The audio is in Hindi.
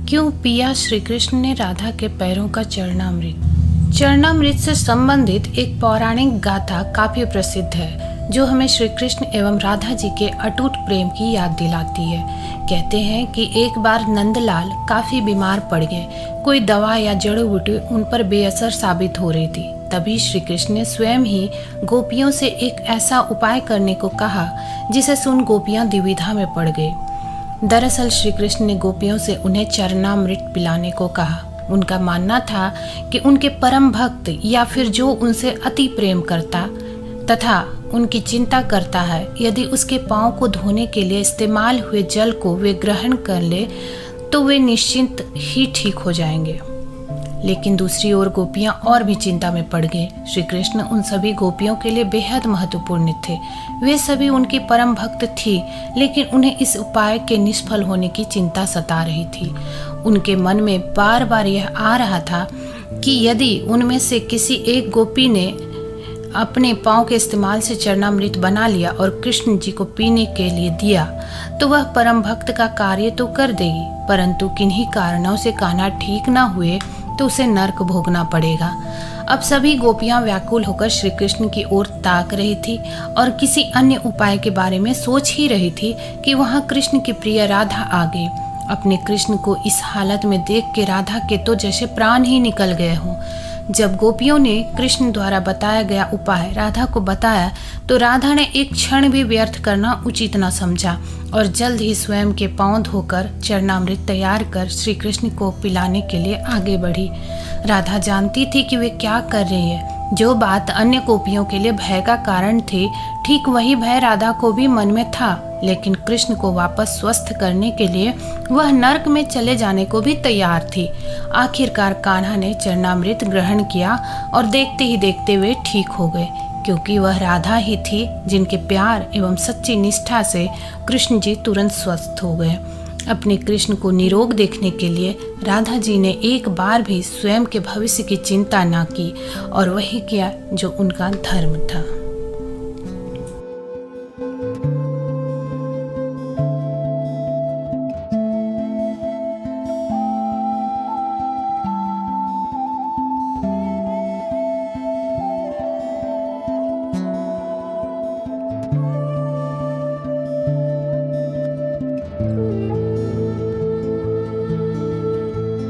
क्यों पिया श्री कृष्ण ने राधा के पैरों का चरणामृत। चरणामृत से संबंधित एक पौराणिक गाथा काफी प्रसिद्ध है जो हमें श्री कृष्ण एवं राधा जी के अटूट प्रेम की याद दिलाती है। कहते हैं कि एक बार नंदलाल काफी बीमार पड़ गए। कोई दवा या जड़ी बूटी उन पर बेअसर साबित हो रही थी। तभी श्री कृष्ण ने स्वयं ही गोपियों से एक ऐसा उपाय करने को कहा जिसे सुन गोपियां द्विविधा में पड़ गई। दरअसल श्री कृष्ण ने गोपियों से उन्हें चरणामृत पिलाने को कहा। उनका मानना था कि उनके परम भक्त या फिर जो उनसे अति प्रेम करता तथा उनकी चिंता करता है, यदि उसके पांव को धोने के लिए इस्तेमाल हुए जल को वे ग्रहण कर ले तो वे निश्चिंत ही ठीक हो जाएंगे। लेकिन दूसरी ओर गोपियां और भी चिंता में पड़ गए। श्री कृष्ण उन सभी गोपियों के लिए बेहद महत्वपूर्ण थे। वे सभी उनकी परम भक्त थी, लेकिन उन्हें इस उपाय के निष्फल होने की चिंता सता रही थी। उनके मन में बार बार यह आ रहा था कि यदि उनमें से किसी एक गोपी ने अपने पांव के इस्तेमाल से चरणामृत बना लिया और कृष्ण जी को पीने के लिए दिया तो वह परम भक्त का कार्य तो कर देगी, परंतु किन्हीं कारणों से कान्हा ठीक ना हुए तो उसे नरक भोगना पड़ेगा। अब सभी गोपियां व्याकुल होकर श्री कृष्ण की ओर ताक रही थी और किसी अन्य उपाय के बारे में सोच ही रही थी कि वहां कृष्ण की प्रिय राधा आ गई। अपने कृष्ण को इस हालत में देख के राधा के तो जैसे प्राण ही निकल गए हों। जब गोपियों ने कृष्ण द्वारा बताया गया उपाय राधा को बताया तो राधा ने एक क्षण भी व्यर्थ करना उचित न समझा और जल्द ही स्वयं के पांव धोकर चरणामृत तैयार कर श्री कृष्ण को पिलाने के लिए आगे बढ़ी। राधा जानती थी कि वे क्या कर रही है। जो बात अन्य गोपियों के लिए भय का कारण थी, ठीक वही भय राधा को भी मन में था। लेकिन कृष्ण को वापस स्वस्थ करने के लिए वह नरक में चले जाने को भी तैयार थी। आखिरकार कान्हा ने चरणामृत ग्रहण किया और देखते ही देखते वे ठीक हो गए, क्योंकि वह राधा ही थी जिनके प्यार एवं सच्ची निष्ठा से कृष्ण जी तुरंत स्वस्थ हो गए। अपने कृष्ण को निरोग देखने के लिए राधा जी ने एक बार भी स्वयं के भविष्य की चिंता न की और वही किया जो उनका धर्म था।